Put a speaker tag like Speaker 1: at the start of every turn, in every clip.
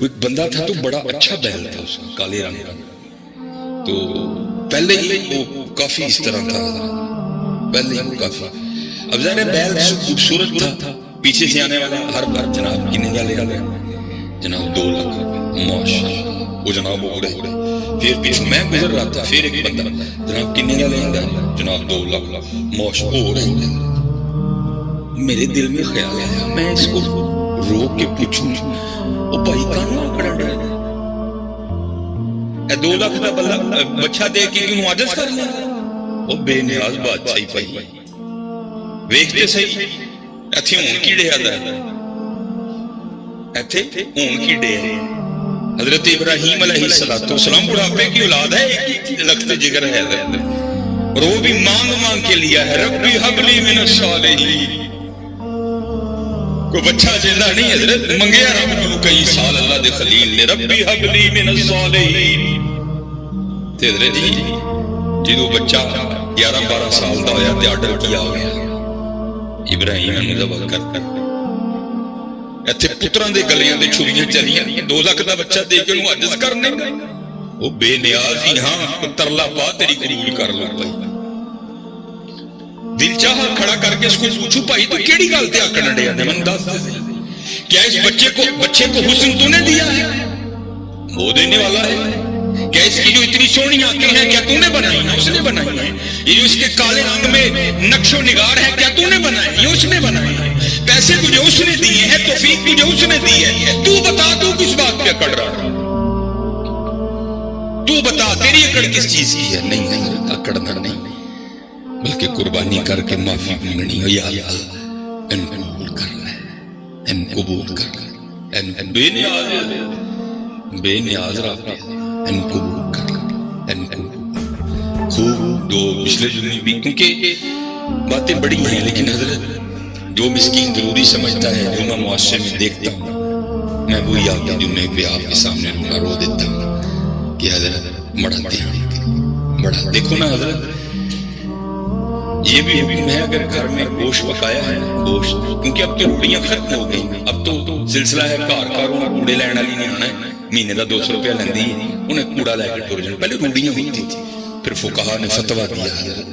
Speaker 1: وہ ایک بندہ تھا تو بڑا اچھا بیل تھا اس کا، کالے رنگ کا، تو پہلے ہی وہ کافی اس طرح تھا، پہلے ہی وہ کافی، اب ظاہر بیل خوبصورت تھا، پیچھے سے آنے والا ہر بار جناب کنے کا لے آ گیا، جناب 2 لاکھ ماشاءاللہ، وہ جناب اڑے، پھر پیچھے میں گزر رہا تھا، پھر ایک بندہ جناب کنے کا لے آ جناب 2 لاکھ ماشاءاللہ، وہ اڑے، میرے دل میں خیال آیا میں اس کو روک کے پوچھوں وہ بھائی کہاں کھڑا رہا ہے، 2 لاکھ کا بچہ دے کے کیوں عاجز کر لیا، وہ بے نیاز بادشاہی پائی ویکھتے صحیح ایتھے ہون کیڑے آدھا ہے، ایتھے ہون کیڑے ہے، حضرت ابراہیم علیہ السلام بڑھاپے کی اولاد ہے، ایک لخت جگر ہے اور وہ بھی مانگ مانگ کے لیا ہے، ربی حب لی من الصالحین، کوئی بچہ جیندہ نہیں حضرت، منگیا رب کو کئی سال اللہ دے خلیل نے، ربی حب لی من الصالحین، تے حضرت جی جدو بچہ 11-12 سال دا ہویا تے آرڈر کیا ہو گیا ابراہیم نے ذبح کر ایتھے پتران دے گلیاں دے چھریاں چلیاں 2 لاکھ دا بچہ دے کے انہوں عجز کرنے وہ بے نیازی، ہاں ترلا پا تیری قبول کر لو بھائی، دل چاہا کھڑا کر کے اس کو پوچھو بھائی تو کیڑی گل تے آکڑ ڈیا نے من دس دے، کیا اس بچے کو حسن تو نے دیا ہے، وہ دینے والا ہے، کیا اس کی جو اتنی سونی آنکھیں ہیں کیا تو نے بنائی ہیں، اس نے بنائی ہیں، یہ جو اس کے کالے رنگ میں نقش و نگار ہے کیا تو نے بنائی ہیں، یہ اس نے بنائی ہیں، پیسے تجھے اس نے دیے ہیں، توفیق تجھے اس نے دی ہے، تو بتا تو کس بات پہ اکڑ رہا، تو بتا تیری اکڑ کس چیز کی ہے، نہیں حضرت اکڑنا نہیں بلکہ قربانی کر کے معافی مانگنی ہو، یا اللہ ان قبول کر لے، ان قبول کر لے، ان بے نیاز رب ان قبول کر لے، ان قبول خوب دو پچھلے جمعے بھی، کیونکہ باتیں بڑی ہیں لیکن حضرت جو مسکین ضروری سمجھتا ہے جو میں معاشرے میں دیکھتا ہوں میں وہی آپ کے جمعے پہ آپ کے سامنے رونا رو دیتا ہوں کہ حضرت بڑھاتے ہیں بڑھا، دیکھو نا حضرت یہ بھی حکم ہے اگر گھر میں گوشت پکایا ہے گوشت، کیونکہ اب تو روڑیاں ختم ہو گئی، اب تو سلسلہ ہے کار کاروں کوڑے لین والی نہیں آنا ہے، مہینے کا 200 روپیہ لیندی ہے، انہیں کوڑا لے کے ٹر جانا، پہلے روڑیاں ہوتی تھی، پھر فقہا نے فتویٰ دیا حضرت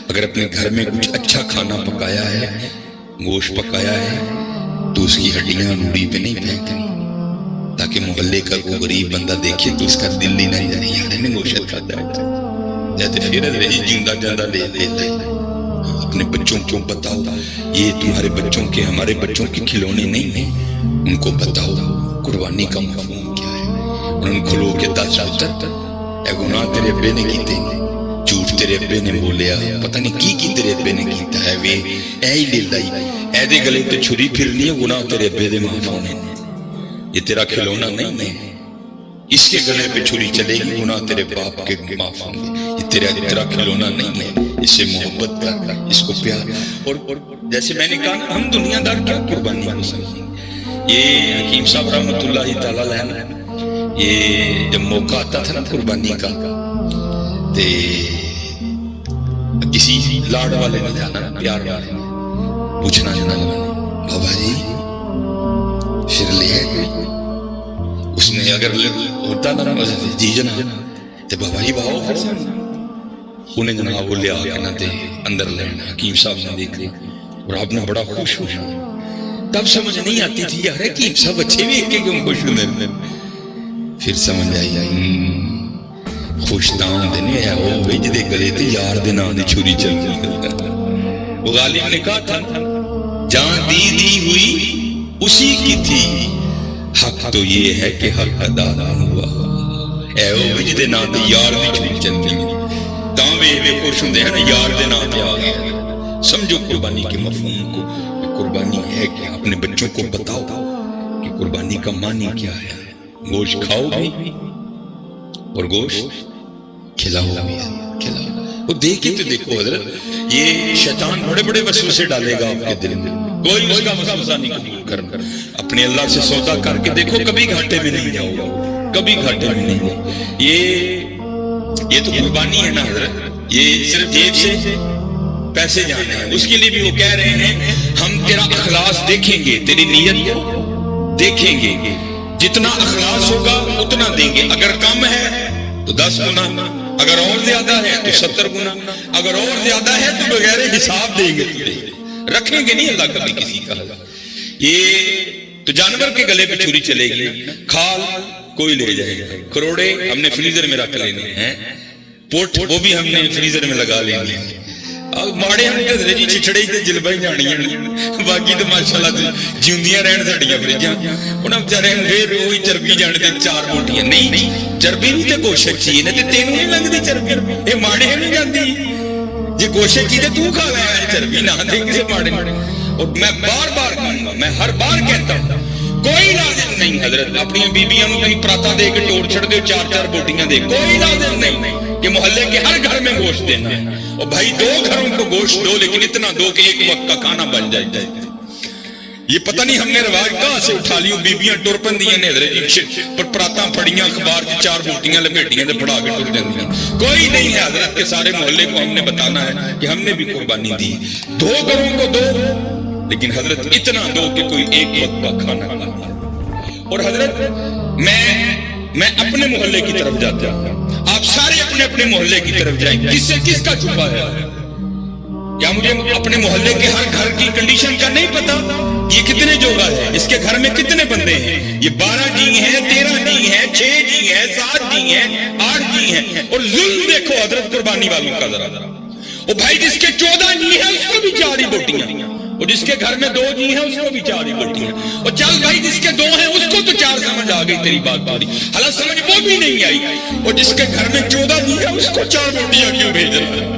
Speaker 1: اگر اپنے گھر میں کچھ اچھا کھانا پکایا ہے گوشت پکایا ہے تو اس کی ہڈیاں روڑی پہ نہیں پھینکنی، تاکہ محلے کا کوئی غریب بندہ دیکھے تو اس کا دل ہی نہیں جانے یار انہیں گوشت کھاتا ہے، جیسے پھر جیندہ جاندہ لے لیتا ہے۔ اپنے بچوں کو بتاؤ یہ تمہارے بچوں کے ہمارے بچوں کے کھلونے نہیں ہیں، ان کو بتاؤ قربانی کا مفہوم کیا ہے، ان کھلو کے دس پتر اے گناہ تیرے ابے نے کیتے ہیں، جھوٹ تیرے ابے نے بولیا، پتہ نہیں کی تیرے ابے نے کیتا ہے، وے اے ہی لے لائی اے دے گلے تے چھری پھرنی ہے، گناہ تیرے ابے دے معاف ہونے نے، یہ تیرا کھلونا نہیں ہے، اس کے گلے پہ چھری چلے گی گناہ تیرے باپ کے معاف ہوں گے، یہ تیرا کھلونا نہیں ہے، اس سے محبت کر، اس کو پیار، اور جیسے میں نے کہا ہم دنیا دار کیا قربانی کو سمجھیں گے، یہ حکیم صاحب رحمۃ اللہ تعالیٰ علیہ یہ جب موقع آتا تھا نا قربانی کا تے کسی لاڑ والے نے جانا پیار والے نے پوچھنا بابا جی پھر لے اس نے اگر ہوتا نا جی جناب تے بابا جی بہاؤ پھر انہیں جناب وہ لے آ تے اندر لینا، حکیم صاحب نے دیکھا اور آپ نے بڑا خوش ہونا، تب سمجھ نہیں آتی تھی یار حکیم صاحب اچھے بھی ایک کیوں خوش ہونے، پھر سمجھ آئی خوش دان دینے ہے وہ ویج دے گلے تے یار دے نام دی چھری چل گئی، وہ غالب نے کہا تھا جان دی ہوئی اسی کی تھی، حق تو یہ ہے کہ حق ادا نہ ہوا، اے وہ ویج دے نام دی یار دی چھری چل گئی، تاں وے خوش ہوندے ہیں نا یار دے نام تے آ گئے۔ سمجھو قربانی کے مفہوم کو، قربانی ہے کہ اپنے بچوں کو بتاؤ کہ قربانی کا معنی کیا ہے، گوشت کھاؤ بھی اور گوشت کھلاؤ بھی، کھلاؤ، وہ دیکھیں تو دیکھو حضرت یہ شیطان بڑے بڑے وسوسے ڈالے گا آپ کے دل میں، کوئی اس کا وسوسہ نہیں قبول کرنا، اپنے اللہ سے سودا کر کے دیکھو کبھی گھاٹے میں نہیں جاؤ گا، کبھی گھاٹے میں نہیں جاؤ، یہ تو قربانی ہے نا حضرت، یہ صرف جیب سے پیسے جانے ہیں، اس کے لیے بھی وہ کہہ رہے ہیں ہم تیرا اخلاص دیکھیں گے، تیری نیت دیکھیں گے، جتنا اخلاص ہوگا اتنا دیں گے، اگر کم ہے تو 10 گنا، اگر اور زیادہ ہے تو 70 گنا، اگر اور زیادہ ہے تو بغیر حساب دیں گے، رکھیں گے نہیں اللہ کبھی کسی کا۔ یہ تو جانور کے گلے پہ چھری چلے گی، کھال کوئی لے جائے گا، کروڑے ہم نے فریزر میں رکھ لینے ہیں، پوٹ وہ بھی ہم نے فریزر میں لگا لینے ہیں، ماڑے ہم کدرے جی چچڑے تے جلبائی جانی ہیں، باقی تو ماشاءاللہ جیوندیاں رہن ساڈیاں فریجاں، انہاں بیچارے پھر وہی چربی جان تے 4 بوٹیاں، نہیں چربی نہیں تے گوشت چاہیے نا، تے تینوں نہیں لگدی چربی، اے ماڑے نہیں جاندی جی گوشت چاہیے تو کھا لے چربی نہ دے کسے ماڑے۔ اور میں بار بار کہوں گا، میں ہر بار کہتا ہوں کوئی لازم نہیں حضرت اپنی بیبیاں نوں کہیں پراتا دے کے ٹوڑ چھڑ دے 4 بوٹیاں دے، کوئی لازم نہیں کہ محلے کے ہر گھر میں گوشت دینا ہے، اور بھائی 2 گھروں کو گوشت دو لیکن اتنا دو کہ ایک وقت کا کھانا بن جائے۔ یہ پتہ نہیں ہم نے رواج کہاں سے اٹھا لیوں، بیبیاں ٹر پندیاں نے حضرت جی پر پراتاں پھڑیاں اخبار کی 4 بوٹیاں لپیٹیاں تے پڑھا کے ٹر جاندیاں، کوئی نہیں ہے حضرت کے سارے محلے کو ہم نے بتانا ہے کہ ہم نے بھی قربانی دی، 2 گھروں کو دو لیکن حضرت اتنا دو کہ کوئی ایک وقت کا کھانا کھا۔ اور حضرت میں اپنے محلے کی طرف جاتا ہوں، آپ سارے اپنے اپنے محلے کی طرف جائیں، کس سے کس کا چھپا ہے؟ کیا مجھے اپنے محلے کے ہر گھر کی کنڈیشن کا نہیں پتا؟ یہ کتنے جوگا ہے، اس کے گھر میں کتنے بندے ہیں، یہ 12 جی ہیں، 13 جی ہیں، 6 جی ہیں، 7 جی ہیں، 8 جی ہیں، اور ظلم دیکھو حضرت قربانی والوں کا ذرا۔ اور بھائی جس کے 14 جی ہیں اس کو بھی 4 ہی بوٹیاں، اور جس کے گھر میں 2 جی ہیں اس کو بھی 4 ہی بوٹیاں، اور چل بھائی جس کے 2 ہیں اس کو تو 4 سمجھ آ گئی تیری بات باری، حالانکہ سمجھ وہ بھی نہیں آئی، اور جس کے گھر میں 14 جی ہیں اس کو 4 بوٹیاں کیوں بھیج رہا ہے؟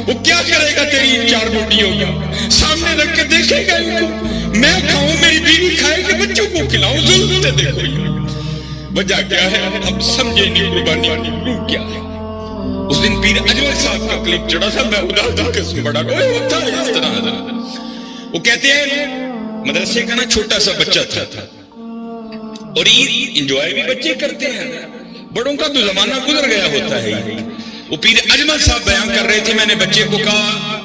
Speaker 1: وہ کیا کرے گا تیری 4 بوٹیوں کا؟ سامنے رکھ کے دیکھے گا ان کو، میں کھاؤں میری بیوی کھائے کہ بچوں کو کھلاؤں، ظلم سے دیکھو یہ وجہ کیا ہے، ہم سمجھے نہیں قربانی روح کیا ہے۔ اس دن پیر اجمل صاحب کا کلپ چڑھا تھا، میں ادا کے سن بڑا کوئی ہوتا ہے اس طرح، وہ کہتے ہیں مدرسے کا نا چھوٹا سا بچہ تھا اور عید انجوائے بھی بچے کرتے ہیں، بڑوں کا تو زمانہ گزر گیا ہوتا ہے۔ وہ پیر اجمل صاحب بیان کر رہے تھے، میں نے بچے کو کہا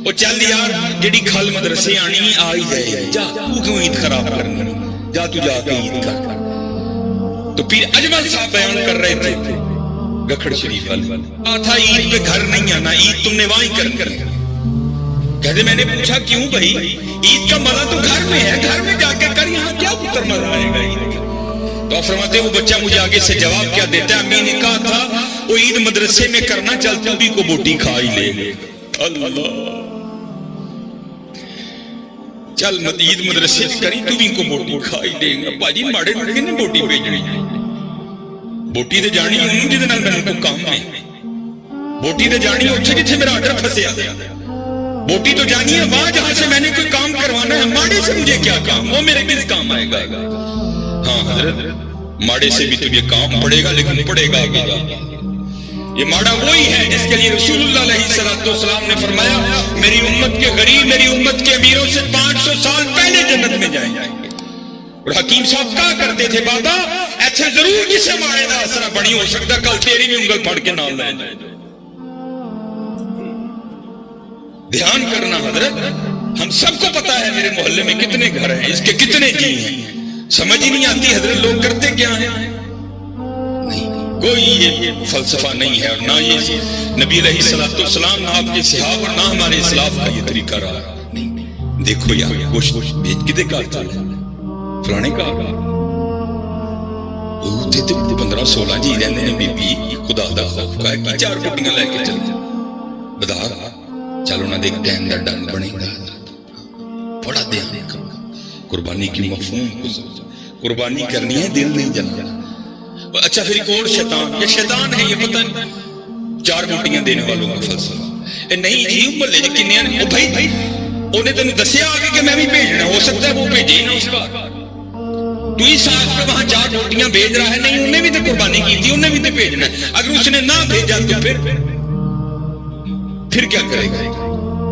Speaker 1: وہ چل یار جڑی کھل مدرسے آنی آ ہی جائے، جا تو کیوں عید خراب کرنی، جا تو جا کے عید کر۔ تو پیر اجمل صاحب بیان کر رہے تھے گکھڑ شریف والا تھا، عید پہ گھر نہیں آنا، عید تم نے وہاں کرنی ہے۔ کہتے میں نے پوچھا کیوں بھائی، عید کا مزہ تو گھر میں ہے، گھر میں جا کے کر، یہاں کیا پتر مزہ آئے گا عید کا؟ تو فرماتے وہ بچہ مجھے آگے سے جواب کیا دیتا ہے، امی نے کہا تھا وہ عید مدرسے میں کرنا، چل تو بھی کو بوٹی کھا ہی لے، اللہ چل عید مدرسے کری تو بھی کو بوٹی کھا ہی لے گا، باجی ماڑے لڑکے نے بوٹی بھیجنی، بوٹی تے جانی ہوں جہد نال میں کو کام ہے، بوٹی تے جانی اتنے جتھے میرا آرڈر پھسیا، بوٹی تو جانی ہے وہاں جہاں سے میں نے کوئی کام کروانا ہے، ماڑے سے مجھے کیا کام، وہ میرے کس کام آئے گا؟ ہاں حضرت ماڑے سے بھی تجھے کام پڑے گا، لیکن پڑے گا آگے جا۔ یہ ماڑا وہی ہے جس کے لیے رسول اللہ علیہ السلام نے فرمایا میری امت کے غریب میری امت کے امیروں سے 500 سال پہلے جنت میں جائیں گے۔ اور حکیم صاحب کہا کرتے تھے بابا ایسے ضرور کسے ماڑے دا اثر بڑی ہو سکتا، کل تیری بھی انگل پھڑ کے نام لے جائے۔ دھیان کرنا حضرت، ہم سب کو پتا ہے میرے محلے میں کتنے گھر ہیں، اس کے کتنے جی ہیں، سمجھ ہی نہیں آتی حضرت لوگ کرتے کیا ہیں؟ نہیں کوئی یہ فلسفہ نہیں ہے، اور نہ یہ نبی علیہ السلام نہ آپ کے صحابہ اور نہ ہمارے اسلاف کا یہ طریقہ رہا نہیں۔ دیکھو یار گوشت بیچ کدے کا چاہے فلانے کا اتنے تو 15-16 جی رہنے نے، بی بی خدا دا خوف کا ہے 4 بوٹیاں لے کے چل بدار چلو نہ دیکھ ٹائم دا ڈنگ بنے گا، بڑا دھیان کرو قربانی کی مفہوم کو سمجھو، قربانی کرنی ہے دل نہیں جلنا۔ اچھا پھر ایک اور شیطان، یہ شیطان ہے یہ پتہ نہیں 4 بوٹیاں دینے والوں کا فلسفہ نہیں جی محلے جی کنے ہیں، بھائی انہیں تمہیں دسیا آگے کہ میں بھی بھیجنا، ہو سکتا ہے وہ بھیجے نا اس کا، تو اس ساتھ پہ وہاں 4 بوٹیاں بھیج رہا ہے، نہیں انہیں بھی تو قربانی کی تھی، انہیں بھی تو بھیجنا ہے، اگر اس نے نہ بھیجا تو پھر کیا کرے گا؟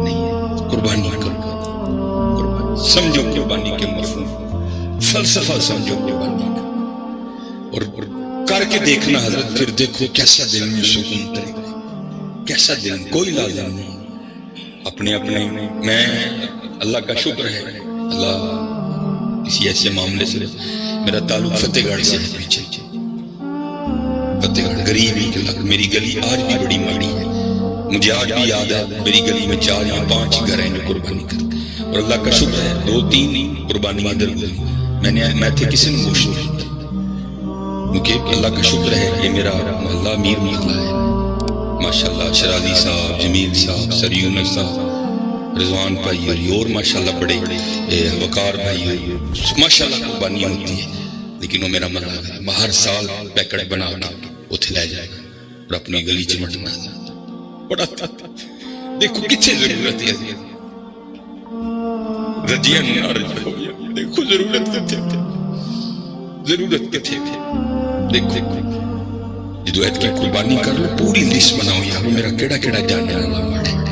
Speaker 1: نہیں قربانی کرو، سمجھو قربانی کے مفہوم، فلسفہ سمجھو قربانی کا، اور کر کے دیکھنا حضرت، پھر دیکھو کیسا دل میں سکون کرے گا، کیسا دل، کوئی لازم نہیں اپنے میں اللہ کا شکر ہے، اللہ کسی ایسے معاملے سے میرا تعلق فتح گڑھ سے ہے پیچھے فتح گڑھ غریب علاقہ میری گلی آج بھی بڑی ماڑی ہے مجھے آج بھی یاد ہے میری گلی میں 4 یا 5 گھر ہیں جو قربانی کرتے اور اللہ کا شکر ہے 2-3 قربانیاں ادھر گزری میں تھے کسی نے گوشت نہیں تھا کیونکہ اللہ کا شکر ہے یہ میرا محلہ امیر محلہ ہے ماشاءاللہ شرازی صاحب جمیل صاحب سریون صاحب رضوان بھائی اور ماشاءاللہ بڑے وقار بھائی ماشاءاللہ قربانیاں ہوتی ہیں لیکن وہ میرا محلہ ہے میں ہر سال پیکٹ بنا کے اتنے لے جائے گا اور اپنی گلی چمٹنا بڑا دیکھو کتنے ضرورت ہے رجیاں نہ رجا ہو گیا دیکھو ضرورت کتنے تھے ضرورت کتنے تھے دیکھو جدو ایت کی قربانی کر لو پوری لسٹ بناؤ یار میرا کیڑا کیڑا جاننے والا ماڑے